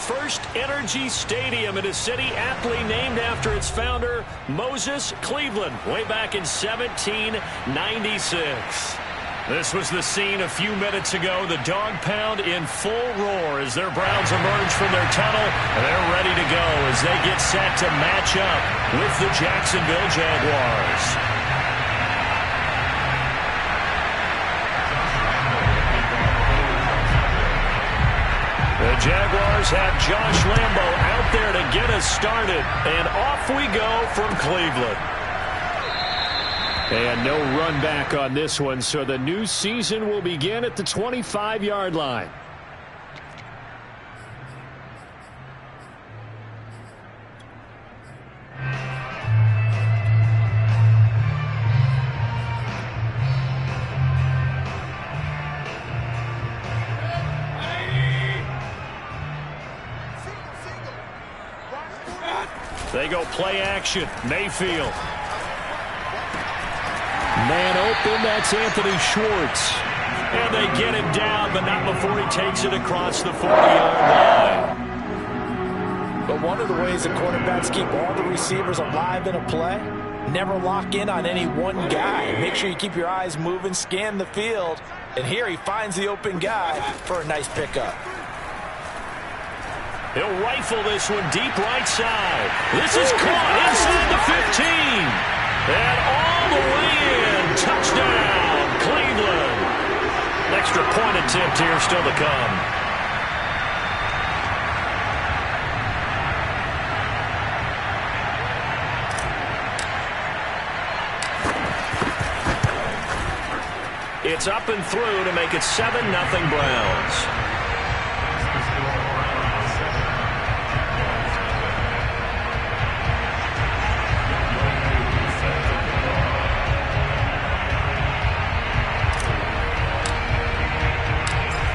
First Energy Stadium in a city aptly named after its founder, Moses Cleveland, way back in 1796. This was the scene a few minutes ago. The dog pound in full roar as their Browns emerge from their tunnel. They're ready to go as they get set to match up with the Jacksonville Jaguars. The Jaguars have Josh Lambo out there to get us started. And off we go from Cleveland. And no run back on this one, so the new season will begin at the 25-yard line. They go play action. Mayfield. Man open, that's Anthony Schwartz. And they get him down, but not before he takes it across the 40-yard line. But one of the ways that quarterbacks keep all the receivers alive in a play, never lock in on any one guy. Make sure you keep your eyes moving, scan the field. And here he finds the open guy for a nice pickup. He'll rifle this one deep right side. This is caught inside the 15. And all the way in. Touchdown, Cleveland. Extra point attempt here still to come. It's up and through to make it 7-0 Browns.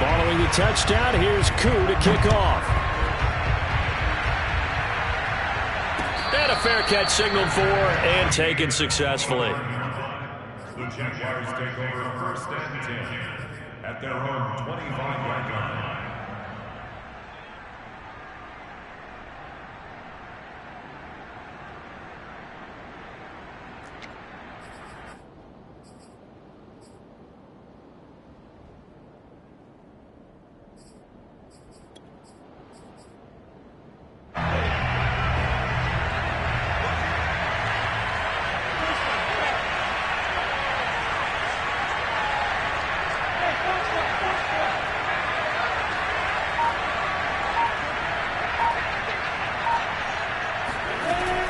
Following the touchdown, here's Koo to kick off. And a fair catch signaled for and taken successfully. The Jaguars take over first and 10 at their own 25-yard line.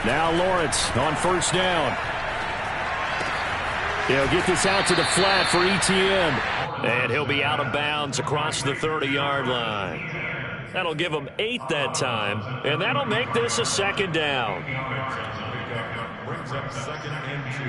Now Lawrence on first down. He'll get this out to the flat for Etienne. And he'll be out of bounds across the 30-yard line. That'll give him 8 that time. And that'll make this a second down. Brings up second and 2.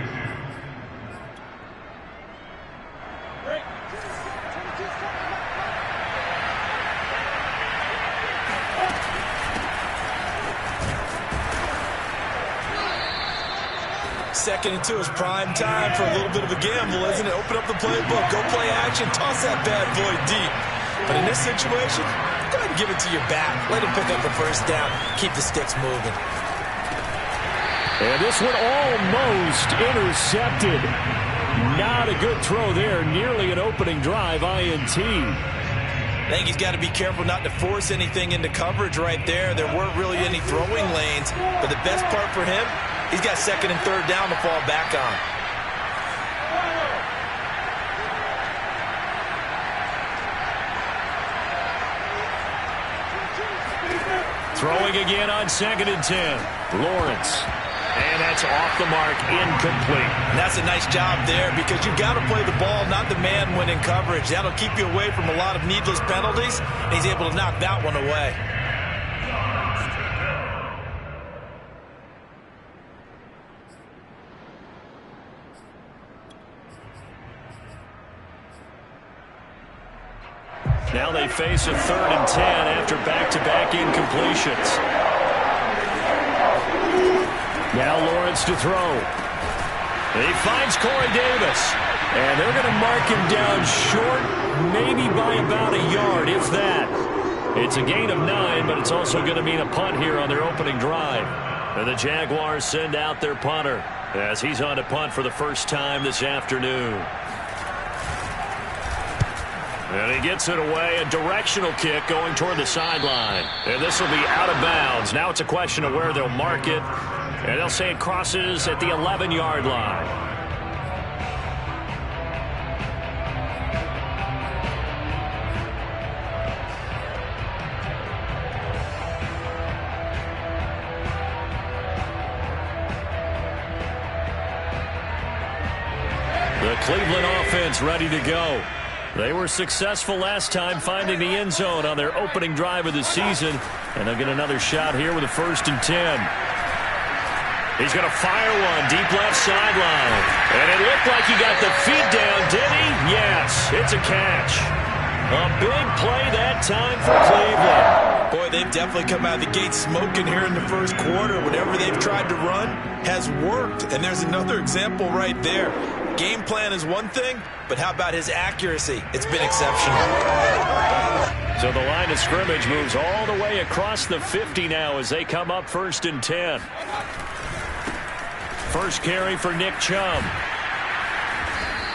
Second and 2 is prime time for a little bit of a gamble, isn't it? Open up the playbook, go play action, toss that bad boy deep. But in this situation, go ahead and give it to your back. Let him pick up the first down. Keep the sticks moving. And this one almost intercepted. Not a good throw there. Nearly an opening drive INT. I think he's got to be careful not to force anything into coverage right there. There weren't really any throwing lanes. But the best part for him, he's got second and third down to fall back on. Throwing again on second and 10. Lawrence. And that's off the mark, incomplete. And that's a nice job there because you've got to play the ball, not the man when in coverage. That'll keep you away from a lot of needless penalties, and he's able to knock that one away. Now they face a 3rd and 10 after back-to-back incompletions. Now Lawrence to throw. He finds Corey Davis. And they're going to mark him down short, maybe by about a yard, if that. It's a gain of 9, but it's also going to mean a punt here on their opening drive. And the Jaguars send out their punter as he's on to punt for the first time this afternoon. And he gets it away, a directional kick going toward the sideline. And this will be out of bounds. Now it's a question of where they'll mark it. And they'll say it crosses at the 11-yard line. The Cleveland offense ready to go. They were successful last time finding the end zone on their opening drive of the season. And they'll get another shot here with a 1st and 10. He's going to fire one deep left sideline. And it looked like he got the feet down, did he? Yes, it's a catch. A big play that time for Cleveland. Boy, they've definitely come out of the gate smoking here in the first quarter. Whatever they've tried to run has worked. And there's another example right there. Game plan is one thing, but how about his accuracy? It's been exceptional. So the line of scrimmage moves all the way across the 50 now as they come up 1st and 10. First carry for Nick Chubb.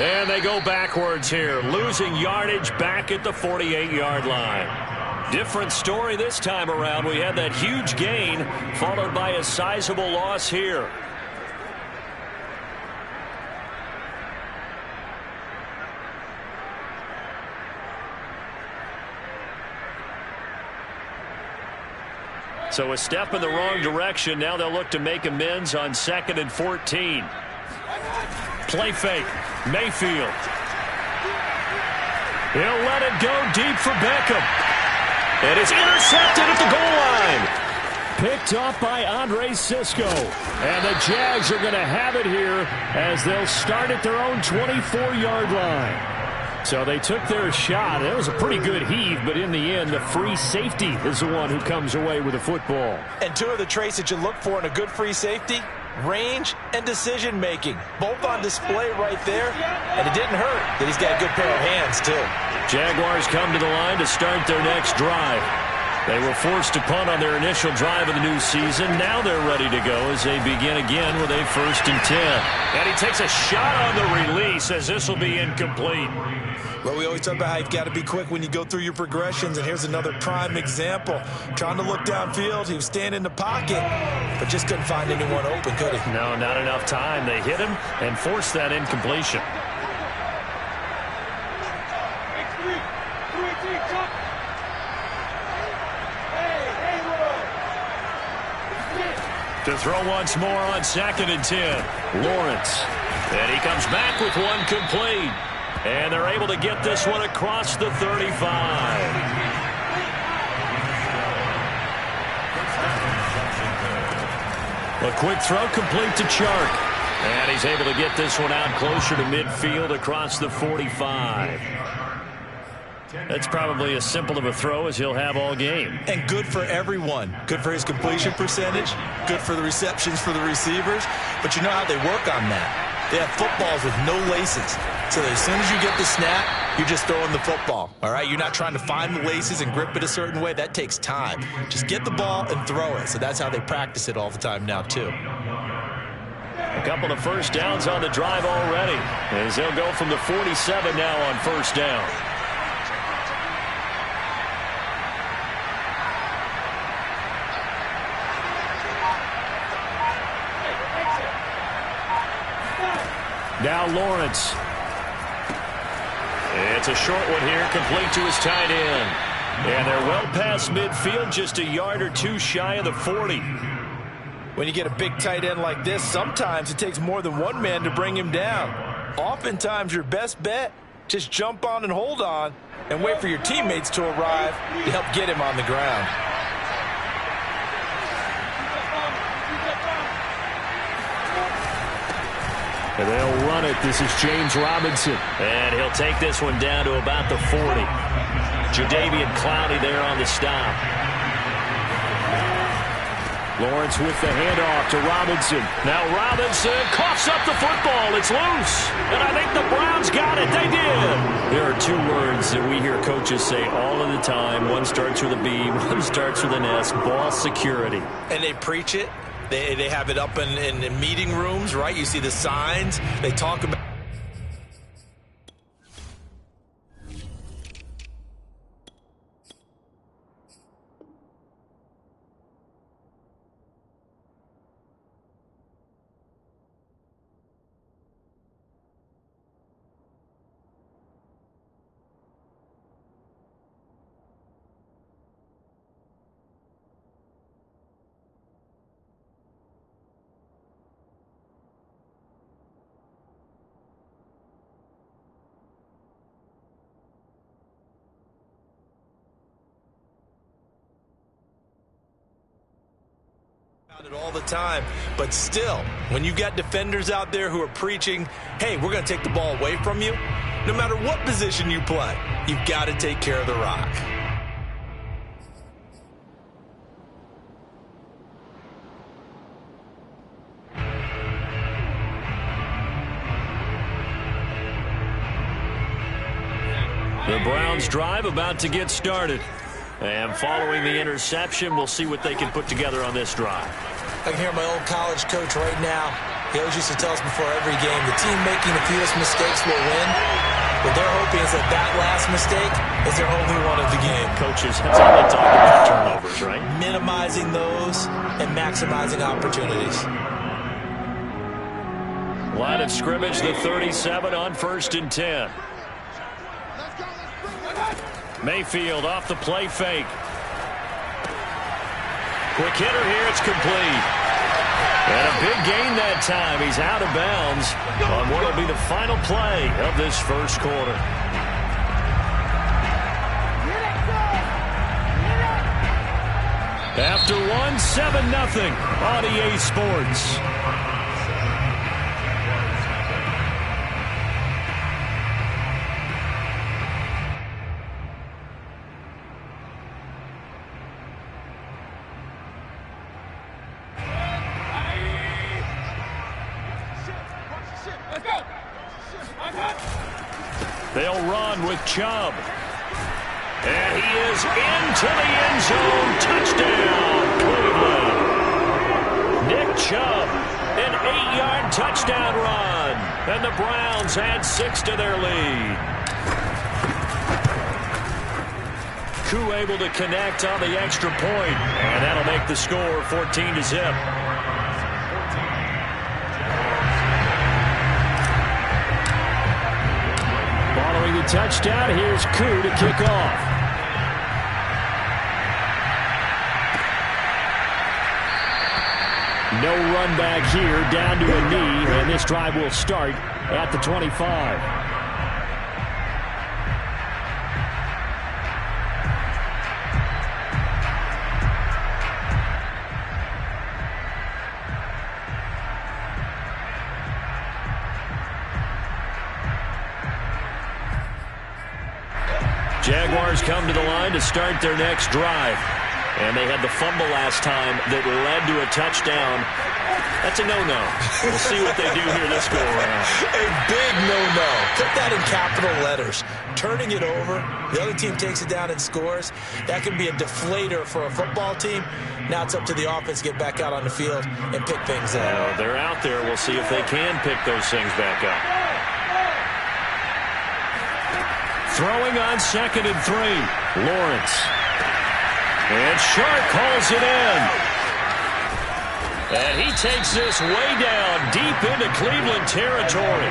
And they go backwards here, losing yardage back at the 48-yard line. Different story this time around. We had that huge gain followed by a sizable loss here. So a step in the wrong direction. Now they'll look to make amends on 2nd and 14. Play fake. Mayfield. He'll let it go deep for Beckham. And it's intercepted at the goal line. Picked off by Andre Cisco. And the Jags are going to have it here as they'll start at their own 24-yard line. So they took their shot. It was a pretty good heave, but in the end, the free safety is the one who comes away with the football. And two of the traits that you look for in a good free safety, range and decision-making. Both on display right there, and it didn't hurt that he's got a good pair of hands, too. Jaguars come to the line to start their next drive. They were forced to punt on their initial drive of the new season. Now they're ready to go as they begin again with a 1st and 10. And he takes a shot on the release as this will be incomplete. Well, we always talk about how you've got to be quick when you go through your progressions, and here's another prime example. Trying to look downfield, he was standing in the pocket, but just couldn't find anyone open, could he? No, not enough time. They hit him and forced that incompletion. To throw once more on 2nd and 10. Lawrence. And he comes back with one complete. And they're able to get this one across the 35. A quick throw complete to Chark. And he's able to get this one out closer to midfield across the 45. That's probably as simple of a throw as he'll have all game. And good for everyone. Good for his completion percentage. Good for the receptions for the receivers. But you know how they work on that. They have footballs with no laces. So that as soon as you get the snap, you're just throwing the football. All right? You're not trying to find the laces and grip it a certain way. That takes time. Just get the ball and throw it. So that's how they practice it all the time now, too. A couple of first downs on the drive already, as they'll go from the 47 now on 1st down. Now Lawrence. It's a short one here, complete to his tight end. And they're well past midfield, just a yard or two shy of the 40. When you get a big tight end like this, sometimes it takes more than one man to bring him down. Oftentimes, your best bet, just jump on and hold on and wait for your teammates to arrive to help get him on the ground. And they'll run it. This is James Robinson. And he'll take this one down to about the 40. Jadeveon Clowney there on the stop. Lawrence with the handoff to Robinson. Now Robinson coughs up the football. It's loose. And I think the Browns got it. They did. There are two words that we hear coaches say all of the time. One starts with a B, one starts with an S. Ball security. And they preach it. They have it up in meeting rooms, right? You see the signs. They talk about it all the time, but still, when you got defenders out there who are preaching, hey, we're going to take the ball away from you, no matter what position you play, you've got to take care of the rock. The Browns drive about to get started. And following the interception, we'll see what they can put together on this drive. I can hear my old college coach right now. He always used to tell us before every game, the team making the fewest mistakes will win. What they're hoping is that last mistake is their only one of the game. Coaches, that's how they talk about turnovers, right? Minimizing those and maximizing opportunities. Line of scrimmage, the 37 on 1st and 10. Mayfield off the play fake. Quick hitter here, it's complete. And a big gain that time. He's out of bounds on what will be the final play of this first quarter. After one, 7-0 on EA Sports. They'll run with Chubb. And he is into the end zone. Touchdown, Cleveland. Nick Chubb, an 8-yard touchdown run. And the Browns add 6 to their lead. Koo able to connect on the extra point. And that'll make the score 14-0. Following the touchdown, here's Koo to kick off. No run back here, down to a knee, and this drive will start at the 25. Jaguars come to the line to start their next drive. And they had the fumble last time that led to a touchdown. That's a no-no. We'll see what they do here this go-around. A big no-no. Put that in capital letters. Turning it over, the other team takes it down and scores. That can be a deflator for a football team. Now it's up to the offense to get back out on the field and pick things up. Well, they're out there. We'll see if they can pick those things back up. Throwing on 2nd and 3. Lawrence. And Sharp calls it in. And he takes this way down, deep into Cleveland territory.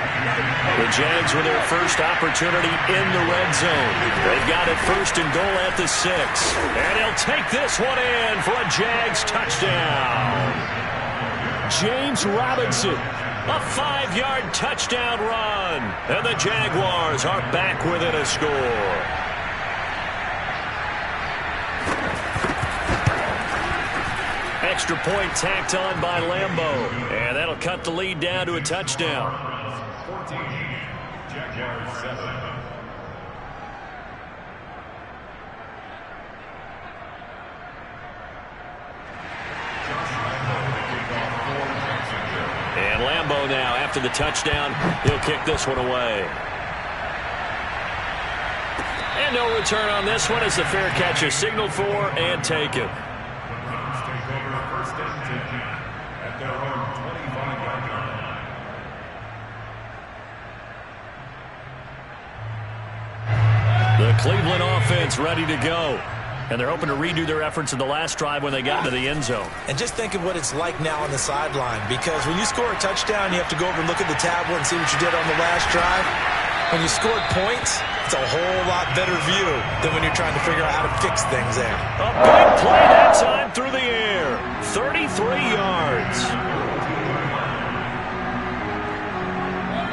The Jags with their first opportunity in the red zone. They've got it 1st and goal at the 6. And he'll take this one in for a Jags touchdown. James Robinson, a 5-yard touchdown run. And the Jaguars are back within a score. Extra point tacked on by Lambeau. And that'll cut the lead down to a touchdown. 14, Jaguars 7. Josh go now. After the touchdown, he'll kick this one away. And no return on this one as the fair catch is signaled for and taken. Browns take over first and 10 at their own 25-yard line. The Cleveland offense ready to go. And they're hoping to redo their efforts in the last drive when they got into the end zone. And just think of what it's like now on the sideline, because when you score a touchdown, you have to go over and look at the tablet and see what you did on the last drive. When you scored points, it's a whole lot better view than when you're trying to figure out how to fix things there. A big play that time through the air. 33 yards.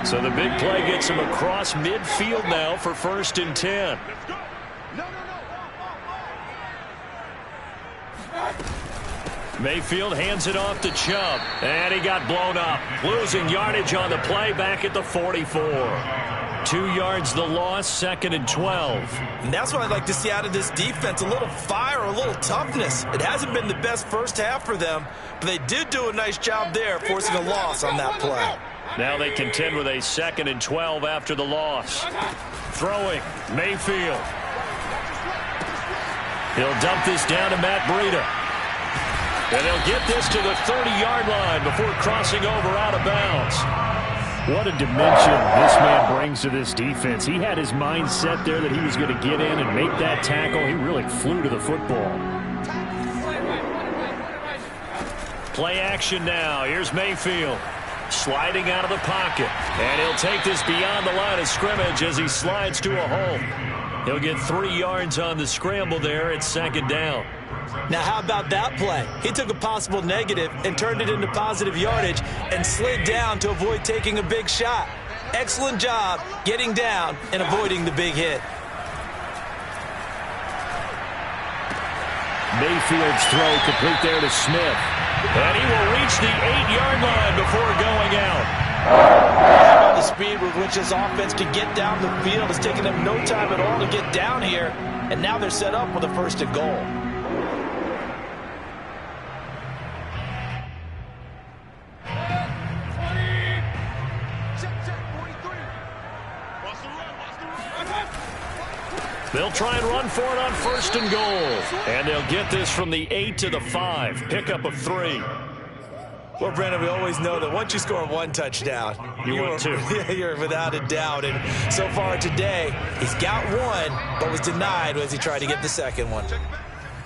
So the big play gets him across midfield now for 1st and 10. Mayfield hands it off to Chubb, and he got blown up. Losing yardage on the play back at the 44. 2 yards the loss, 2nd and 12. And that's what I'd like to see out of this defense, a little fire, a little toughness. It hasn't been the best first half for them, but they did do a nice job there, forcing a loss on that play. Now they contend with a 2nd and 12 after the loss. Throwing, Mayfield. He'll dump this down to Matt Breida. And they'll get this to the 30-yard line before crossing over out of bounds. What a dimension this man brings to this defense. He had his mind set there that he was going to get in and make that tackle. He really flew to the football. Play action now. Here's Mayfield. Sliding out of the pocket. And he'll take this beyond the line of scrimmage as he slides to a hole. He'll get 3 yards on the scramble there at 2nd down. Now, how about that play? He took a possible negative and turned it into positive yardage and slid down to avoid taking a big shot. Excellent job getting down and avoiding the big hit. Mayfield's throw complete there to Smith. And he will reach the 8-yard line before going out. The speed with which his offense can get down the field has taken them no time at all to get down here. And now they're set up with a 1st and goal. They'll try and run for it on 1st and goal. And they'll get this from the 8 to the 5. Pickup of 3. Well, Brandon, we always know that once you score 1 touchdown, want 2. You're without a doubt. And so far today, he's got 1, but was denied as he tried to get the 2nd one.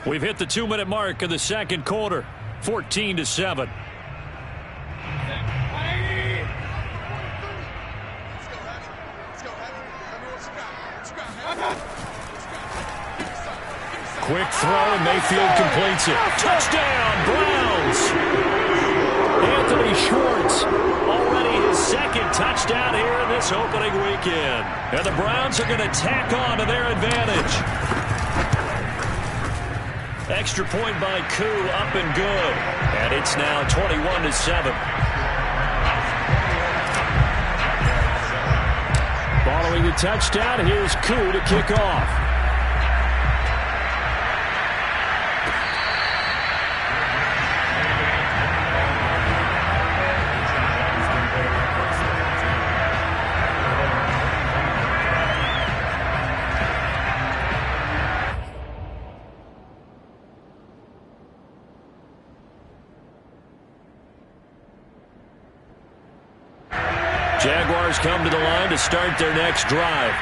We've hit the 2-minute mark of the 2nd quarter. 14-7. Quick throw, and Mayfield completes it. Touchdown, Browns! Anthony Schwartz, already his 2nd touchdown here in this opening weekend. And the Browns are going to tack on to their advantage. Extra point by Koo, up and good. And it's now 21-7. Following the touchdown, here's Koo to kick off. Jaguars come to the line to start their next drive.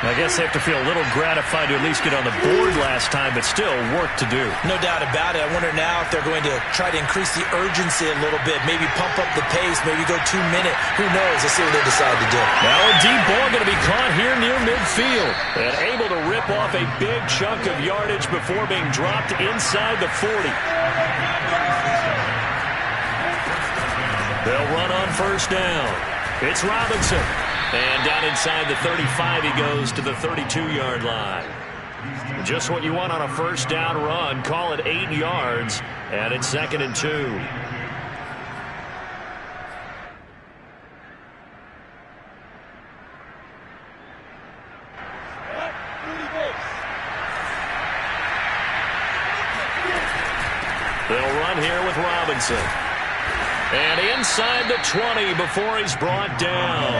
I guess they have to feel a little gratified to at least get on the board last time, but still work to do. No doubt about it. I wonder now if they're going to try to increase the urgency a little bit, maybe pump up the pace, maybe go 2-minute. Who knows? Let's see what they decide to do. Now a deep ball going to be caught here near midfield and able to rip off a big chunk of yardage before being dropped inside the 40. They'll run on 1st down. It's Robinson. And down inside the 35, he goes to the 32-yard line. Just what you want on a 1st down run. Call it 8 yards, and it's 2nd and 2. They'll run here with Robinson. And inside the 20 before he's brought down.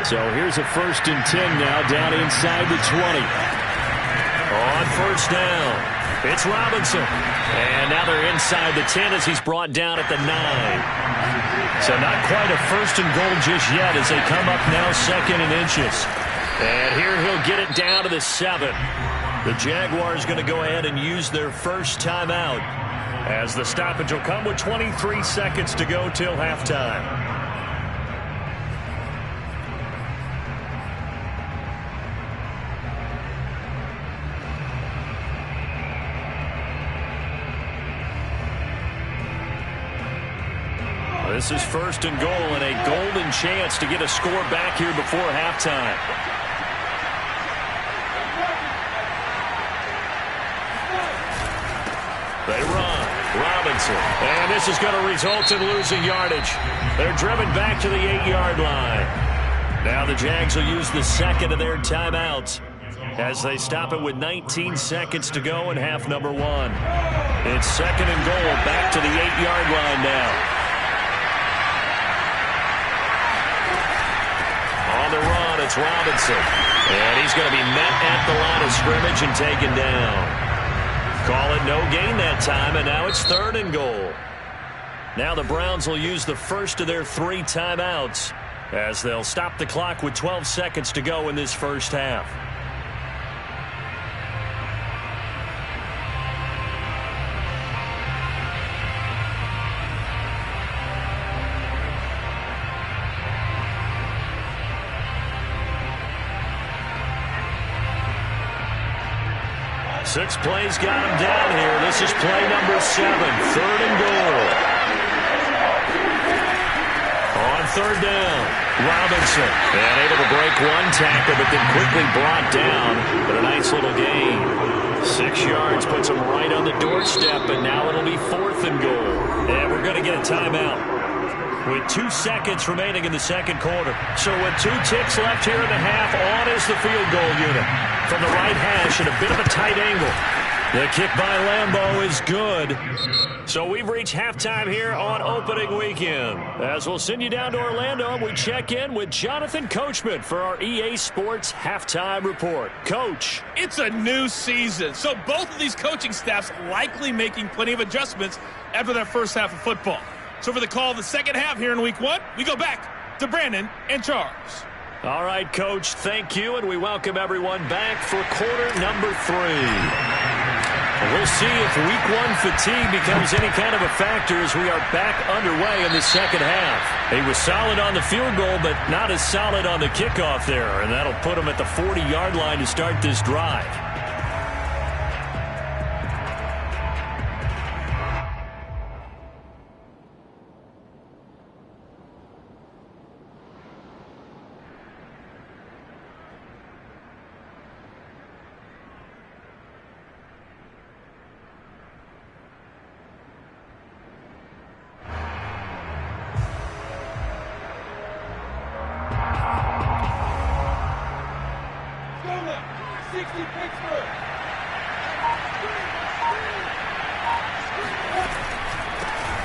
So here's a 1st and 10 now, down inside the 20. On first down, it's Robinson. And now they're inside the 10 as he's brought down at the 9. So not quite a 1st and goal just yet as they come up now 2nd and inches. And here he'll get it down to the 7. The Jaguars going to go ahead and use their first timeout as the stoppage will come with 23 seconds to go till halftime. This is 1st and goal and a golden chance to get a score back here before halftime. They run. Robinson. And this is going to result in losing yardage. They're driven back to the 8-yard line. Now the Jags will use the 2nd of their timeouts as they stop it with 19 seconds to go in half number 1. It's 2nd and goal back to the 8-yard line now. On the run, it's Robinson. And he's going to be met at the line of scrimmage and taken down. Call it no gain that time, and now it's 3rd and goal. Now the Browns will use the first of their 3 timeouts as they'll stop the clock with 12 seconds to go in this first half. Six plays got him down here. This is play number 7, 3rd and goal. On 3rd down, Robinson. And able to break one tackle, but then quickly brought down. But a nice little gain. 6 yards puts him right on the doorstep, and now it'll be 4th and goal. And we're going to get a timeout with 2 seconds remaining in the 2nd quarter. So with 2 ticks left here in the half, on is the field goal unit. From the right hash at a bit of a tight angle. The kick by Lambeau is good. So we've reached halftime here on opening weekend. As we'll send you down to Orlando, we check in with Jonathan Coachman for our EA Sports Halftime Report. Coach. It's a new season, so both of these coaching staffs likely making plenty of adjustments after their first half of football. So for the call of the second half here in week 1, we go back to Brandon and Charles. All right, Coach, thank you, and we welcome everyone back for quarter number 3. We'll see if week 1 fatigue becomes any kind of a factor as we are back underway in the second half. He was solid on the field goal, but not as solid on the kickoff there, and that'll put him at the 40-yard line to start this drive.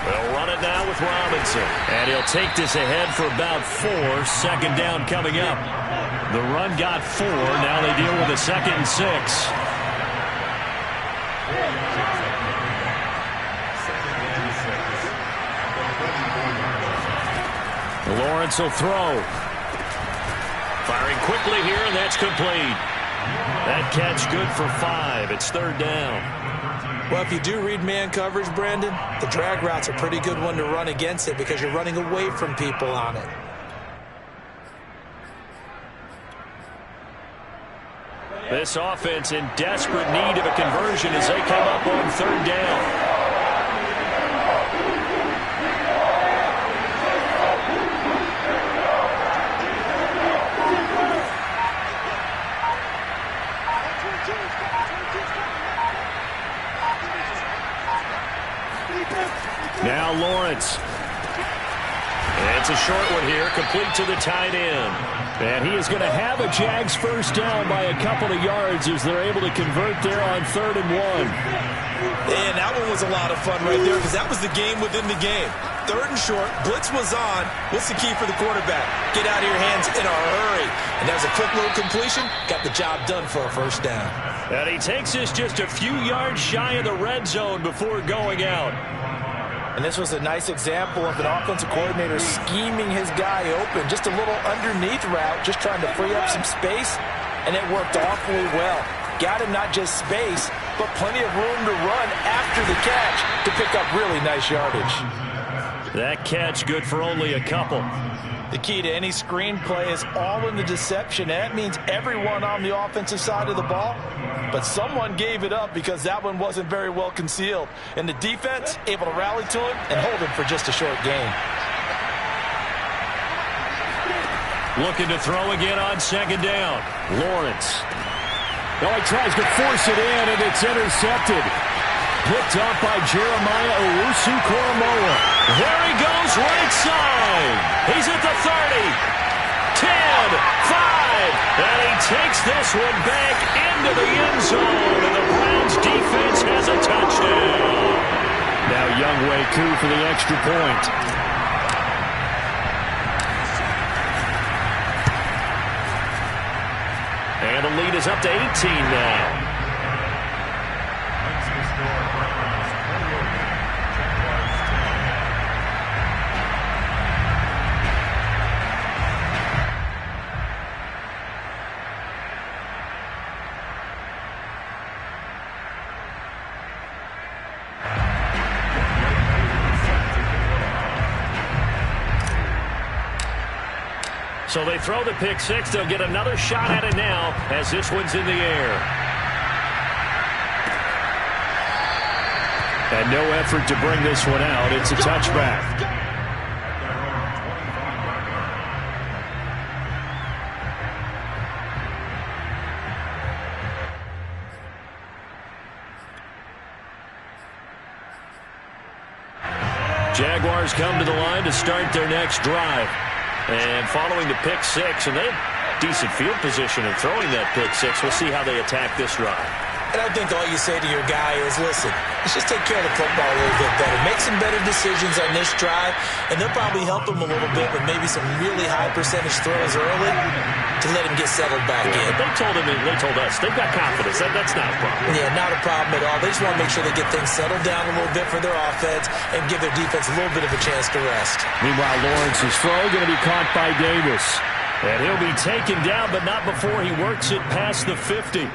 They'll run it now with Robinson. And he'll take this ahead for about 4. 2nd down coming up. The run got 4. Now they deal with a 2nd and 6. Lawrence will throw. Firing quickly here, and that's complete. That catch good for 5. It's 3rd down. Well, if you do read man coverage, Brandon, the drag route's a pretty good one to run against it because you're running away from people on it. This offense in desperate need of a conversion as they come up on 3rd down. Now Lawrence. It's a short one here, complete to the tight end. And he is going to have a Jags first down by a couple of yards as they're able to convert there on 3rd and 1. And that one was a lot of fun right there because that was the game within the game. 3rd and short. Blitz was on. What's the key for the quarterback? Get out of your hands in a hurry. And there's a quick little completion. Got the job done for a first down. And he takes us just a few yards shy of the red zone before going out. And this was a nice example of an offensive coordinator scheming his guy open. Just a little underneath route, just trying to free up some space, and it worked awfully well. Got him not just space, but plenty of room to run after the catch to pick up really nice yardage. That catch good for only a couple. The key to any screenplay is all in the deception. That means everyone on the offensive side of the ball, but someone gave it up because that one wasn't very well concealed. And the defense able to rally to him and hold him for just a short gain. Looking to throw again on 2nd down. Lawrence. No, he tries to force it in, and it's intercepted. Picked up by Jeremiah Owusu-Koramoah. There he goes, right side. He's at the 30, 10, 5, and he takes this one back into the end zone, and the Browns defense has a touchdown. Now Younghoe Koo for the extra point. And the lead is up to 18 now. So they throw the pick six. They'll get another shot at it now as this one's in the air. And no effort to bring this one out. It's a touchback. Jaguars come to the line to start their next drive. And following the pick six, and they have decent field position in throwing that pick six. We'll see how they attack this drive. And I think all you say to your guy is, listen, let's just take care of the football a little bit better. Make some better decisions on this drive, and they'll probably help him a little bit with maybe some really high percentage throws early to let him get settled back in. But they told us they've got confidence. That's not a problem. Yeah, not a problem at all. They just want to make sure they get things settled down a little bit for their offense and give their defense a little bit of a chance to rest. Meanwhile, Lawrence's throw going to be caught by Davis. And he'll be taken down, but not before he works it past the 50.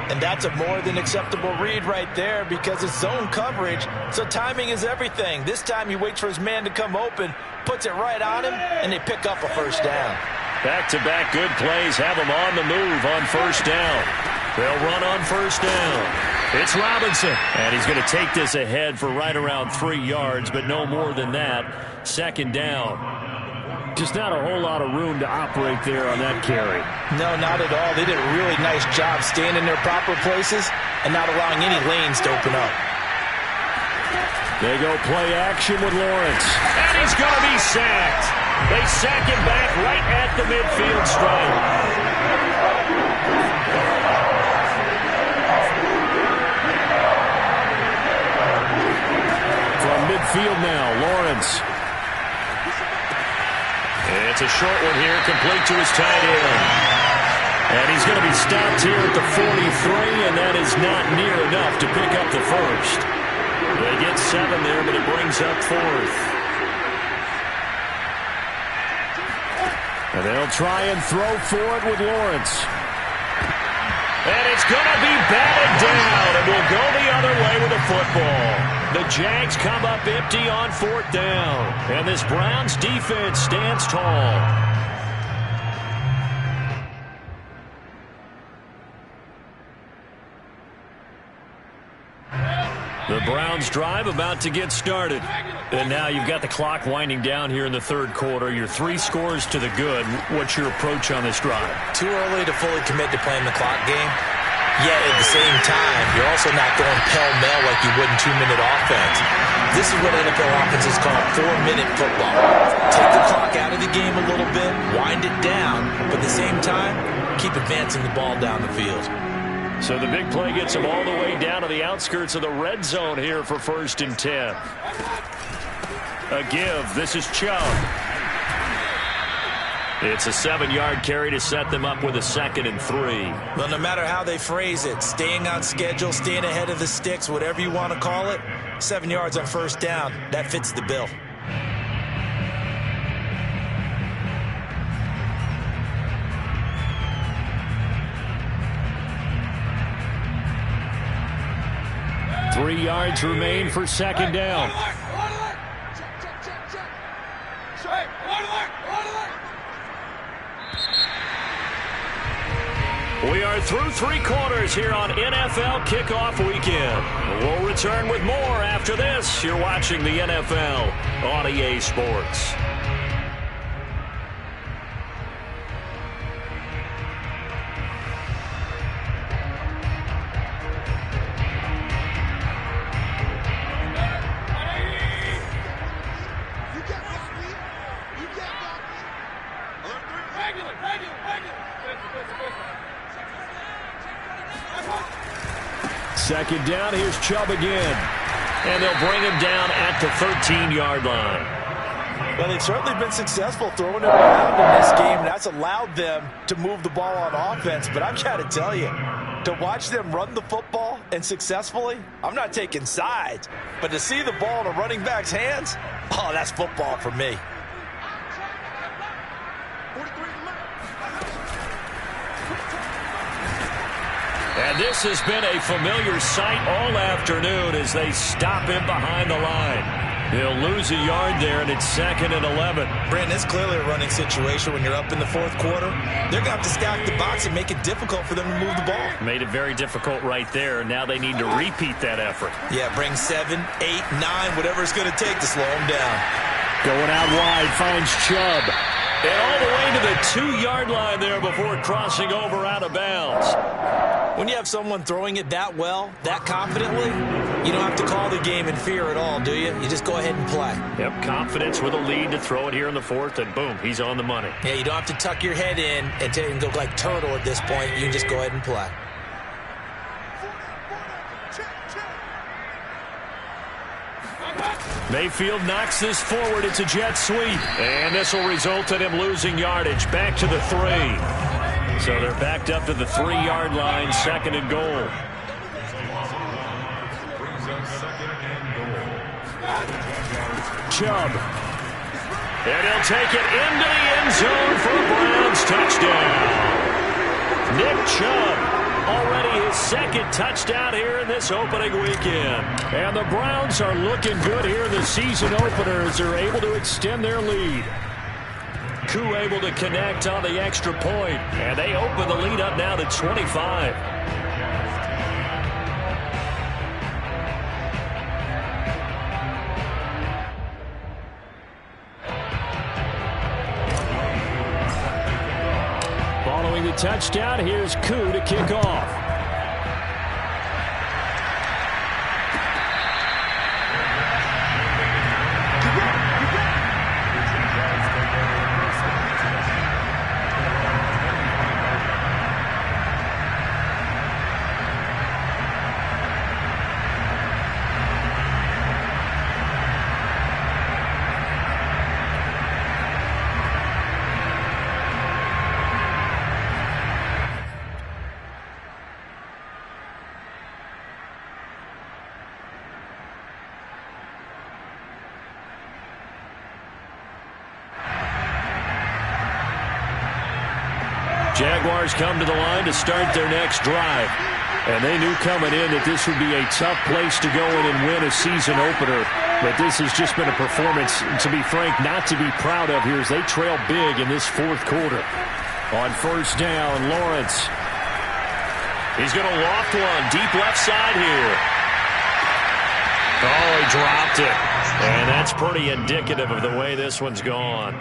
And that's a more than acceptable read right there because it's zone coverage, so timing is everything. This time he waits for his man to come open, puts it right on him, and they pick up a first down. Back-to-back good plays have him on the move on first down. They'll run on first down. It's Robinson, and he's going to take this ahead for right around 3 yards, but no more than that. 2nd down. Just not a whole lot of room to operate there on that carry. No, not at all. They did a really nice job staying in their proper places and not allowing any lanes to open up. They go play action with Lawrence. And he's going to be sacked. They sack him back right at the midfield stripe. From midfield now, Lawrence. It's a short one here, complete to his tight end. And he's going to be stopped here at the 43, and that is not near enough to pick up the first. They get 7 there, but it brings up 4th. And they'll try and throw for it with Lawrence. And it's going to be batted down, and will go the other way with the football. The Jags come up empty on 4th down. And this Browns defense stands tall. The Browns drive about to get started. And now you've got the clock winding down here in the 3rd quarter. You're 3 scores to the good. What's your approach on this drive? Too early to fully commit to playing the clock game. Yet at the same time, you're also not going pell-mell like you would in 2-minute offense. This is what NFL offenses call 4-minute football. Take the clock out of the game a little bit, wind it down, but at the same time, keep advancing the ball down the field. So the big play gets him all the way down to the outskirts of the red zone here for 1st and 10. A give. This is Chubb. It's a 7-yard carry to set them up with a 2nd and 3. Well, no matter how they phrase it, staying on schedule, staying ahead of the sticks, whatever you want to call it, 7 yards on first down, that fits the bill. Three yards remain for 2nd down. We are through 3 quarters here on NFL Kickoff Weekend. We'll return with more after this. You're watching the NFL on EA Sports. Second down, here's Chubb again. And they'll bring him down at the 13-yard line. Well, they've certainly been successful throwing it around in this game. That's allowed them to move the ball on offense. But I've got to tell you, to watch them run the football and successfully, I'm not taking sides. But to see the ball in a running back's hands, oh, that's football for me. And this has been a familiar sight all afternoon as they stop him behind the line. He'll lose a yard there, and it's 2nd and 11. Brandon, it's clearly a running situation when you're up in the 4th quarter. They're going to have to stack the box and make it difficult for them to move the ball. Made it very difficult right there. Now they need to repeat that effort. Yeah, bring 7, 8, 9, whatever it's going to take to slow them down. Going out wide, finds Chubb. And all the way to the 2-yard line there before crossing over out of bounds. When you have someone throwing it that well, that confidently, you don't have to call the game in fear at all, do you? You just go ahead and play. Yep, confidence with a lead to throw it here in the 4th, and boom, he's on the money. Yeah, you don't have to tuck your head in and go like turtle at this point. You can just go ahead and play. Mayfield knocks this forward. It's a jet sweep. And this will result in him losing yardage. Back to the 3. So they're backed up to the 3-yard line, 2nd and goal. Chubb. And he'll take it into the end zone for a Browns touchdown. Nick Chubb. Already his 2nd touchdown here in this opening weekend. And the Browns are looking good here in the season opener as they're able to extend their lead. Koo able to connect on the extra point. And they open the lead up now to 25. Following the touchdown, here's Koo to kick off. Jaguars come to the line to start their next drive. And they knew coming in that this would be a tough place to go in and win a season opener. But this has just been a performance, to be frank, not to be proud of here as they trail big in this 4th quarter. On first down, Lawrence. He's going to loft one deep left side here. Oh, he dropped it. And that's pretty indicative of the way this one's gone.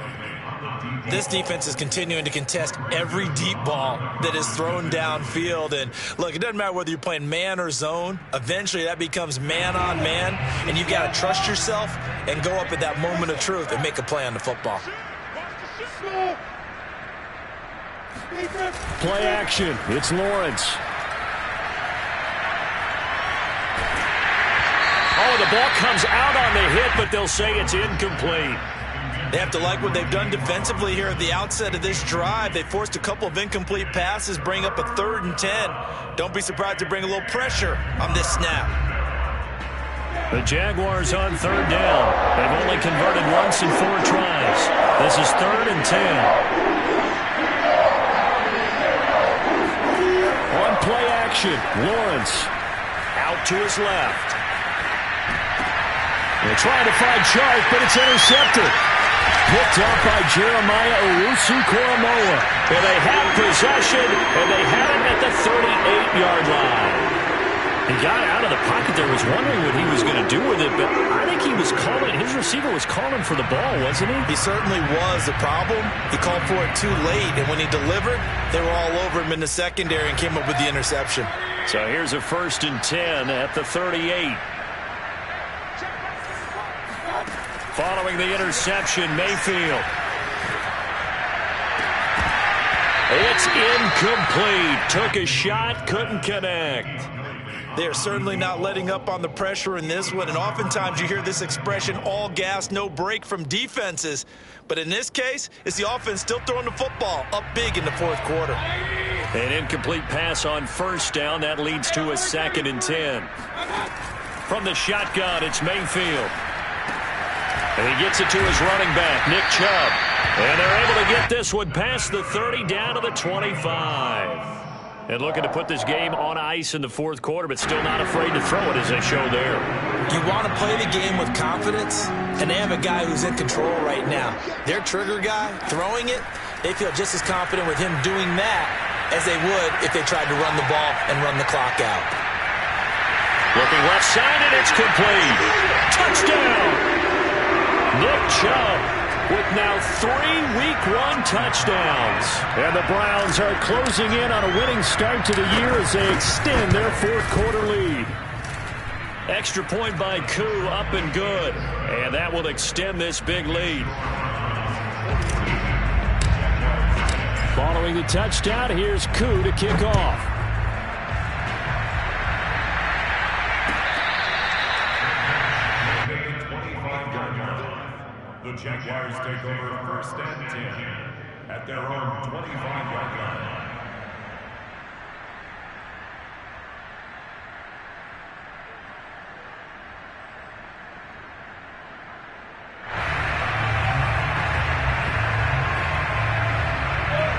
This defense is continuing to contest every deep ball that is thrown downfield. And, look, it doesn't matter whether you're playing man or zone. Eventually, that becomes man-on-man, and you've got to trust yourself and go up at that moment of truth and make a play on the football. Play action. It's Lawrence. Oh, the ball comes out on the hit, but they'll say it's incomplete. They have to like what they've done defensively here at the outset of this drive. They forced a couple of incomplete passes, bring up a 3rd and 10. Don't be surprised to bring a little pressure on this snap. The Jaguars on 3rd down. They've only converted once in 4 tries. This is 3rd and 10. On play action, Lawrence out to his left. They're trying to find Chark, but it's intercepted. Picked up by Jeremiah Owusu-Koramoah. And they have possession, and they have it at the 38-yard line. He got out of the pocket there, was wondering what he was going to do with it, but I think he was calling, his receiver was calling for the ball, wasn't he? He certainly was. The problem, he called for it too late, and when he delivered, they were all over him in the secondary and came up with the interception. So here's a 1st and 10 at the 38. Following the interception, Mayfield. It's incomplete. Took a shot, couldn't connect. They are certainly not letting up on the pressure in this one, and oftentimes you hear this expression, all gas, no break from defenses. But in this case, it's the offense still throwing the football up big in the 4th quarter. An incomplete pass on 1st down. That leads to a 2nd and 10. From the shotgun, it's Mayfield. And he gets it to his running back, Nick Chubb. And they're able to get this one past the 30 down to the 25. And looking to put this game on ice in the 4th quarter, but still not afraid to throw it as they show there. You want to play the game with confidence, and they have a guy who's in control right now. Their trigger guy, throwing it, they feel just as confident with him doing that as they would if they tried to run the ball and run the clock out. Looking left side, and it's complete. Touchdown! Nick Chubb with now 3 Week 1 touchdowns. And the Browns are closing in on a winning start to the year as they extend their 4th quarter lead. Extra point by Koo, up and good. And that will extend this big lead. Following the touchdown, here's Koo to kick off. The Jaguars take over 1st and 10 at their own 25-yard line.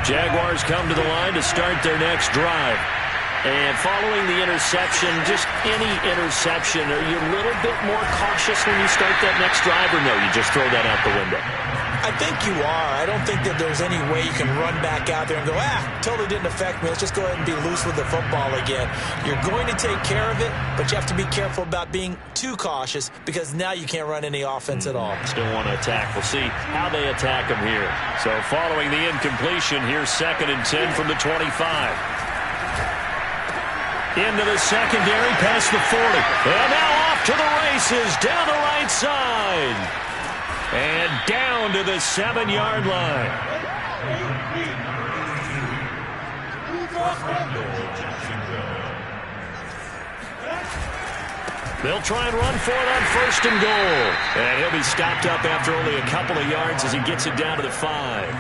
Jaguars come to the line to start their next drive. And following the interception, just any interception, are you a little bit more cautious when you start that next drive, or no, you just throw that out the window? I think you are. I don't think that there's any way you can run back out there and go, totally didn't affect me. Let's just go ahead and be loose with the football again. You're going to take care of it, but you have to be careful about being too cautious because now you can't run any offense at all. Still want to attack. We'll see how they attack them here. So following the incompletion, here's 2nd and 10 from the 25. Into the secondary, past the 40. And now off to the races, down the right side. And down to the 7-yard line. They'll try and run for it on 1st and goal. And he'll be stopped up after only a couple of yards as he gets it down to the 5.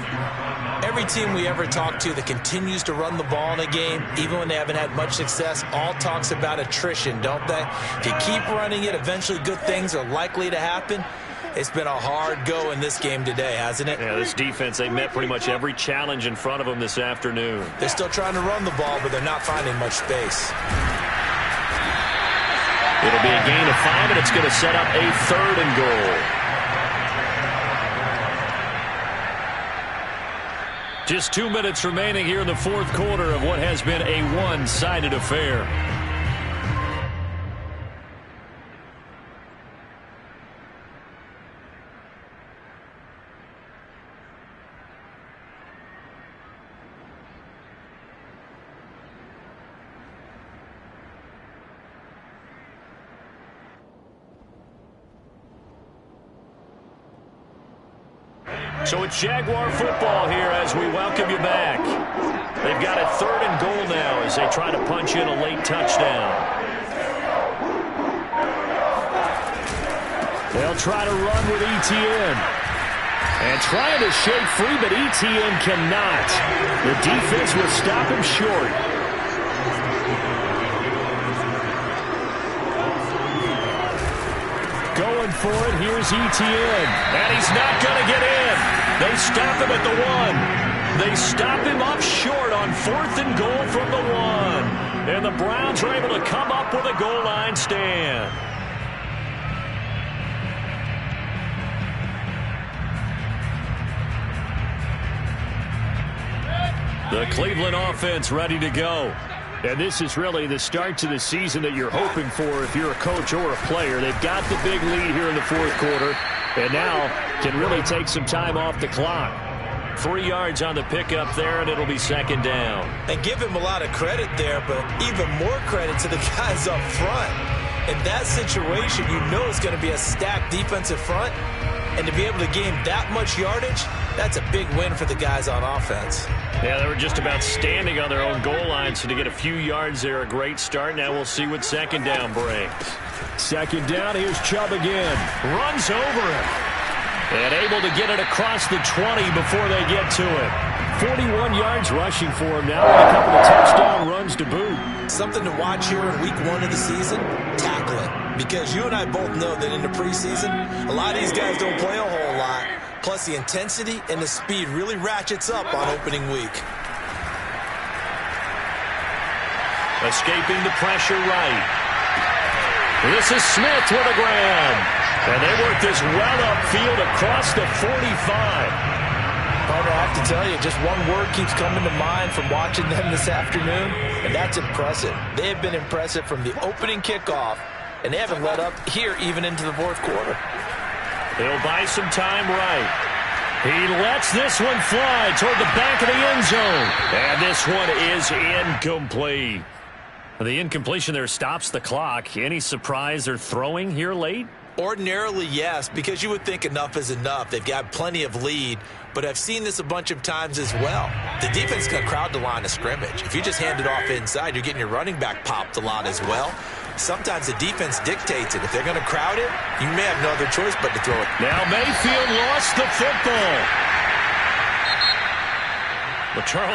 Every team we ever talk to that continues to run the ball in a game, even when they haven't had much success, all talks about attrition, don't they? If you keep running it, eventually good things are likely to happen. It's been a hard go in this game today, hasn't it? Yeah, this defense, they met pretty much every challenge in front of them this afternoon. They're still trying to run the ball, but they're not finding much space. It'll be a gain of 5, and it's going to set up a 3rd and goal. Just 2 minutes remaining here in the 4th quarter of what has been a one-sided affair. So it's Jaguar football here as we welcome you back. They've got a 3rd and goal now as they try to punch in a late touchdown. They'll try to run with Etienne. And trying to shake free, but Etienne cannot. The defense will stop him short. Going for it, here's Etienne. And he's not going to get in. They stop him at the 1. They stop him up short on 4th and goal from the 1. And the Browns are able to come up with a goal line stand. The Cleveland offense ready to go. And this is really the start to the season that you're hoping for if you're a coach or a player. They've got the big lead here in the 4th quarter, and now can really take some time off the clock. 3 yards on the pickup there, and it'll be 2nd down. And give him a lot of credit there, but even more credit to the guys up front. In that situation, you know it's going to be a stacked defensive front, and to be able to gain that much yardage, that's a big win for the guys on offense. Yeah, they were just about standing on their own goal line, so to get a few yards there, a great start. Now we'll see what 2nd down brings. 2nd down, here's Chubb again. Runs over him. And able to get it across the 20 before they get to it. 41 yards rushing for him now, and a couple of touchdown runs to boot. Something to watch here in week 1 of the season, tackling. Because you and I both know that in the preseason, a lot of these guys don't play a whole lot. Plus, the intensity and the speed really ratchets up on opening week. Escaping the pressure right. This is Smith with a grab. And they work this well upfield across the 45. Partner, I have to tell you, just one word keeps coming to mind from watching them this afternoon, and that's impressive. They have been impressive from the opening kickoff, and they haven't let up here even into the 4th quarter. They'll buy some time right. He lets this one fly toward the back of the end zone. And this one is incomplete. The incompletion there stops the clock. Any surprise they're throwing here late? Ordinarily, yes, because you would think enough is enough. They've got plenty of lead, but I've seen this a bunch of times as well. The defense is going to crowd the line of scrimmage. If you just hand it off inside, you're getting your running back popped a lot as well. Sometimes the defense dictates it. If they're going to crowd it, you may have no other choice but to throw it. Now Mayfield lost the football. But Charles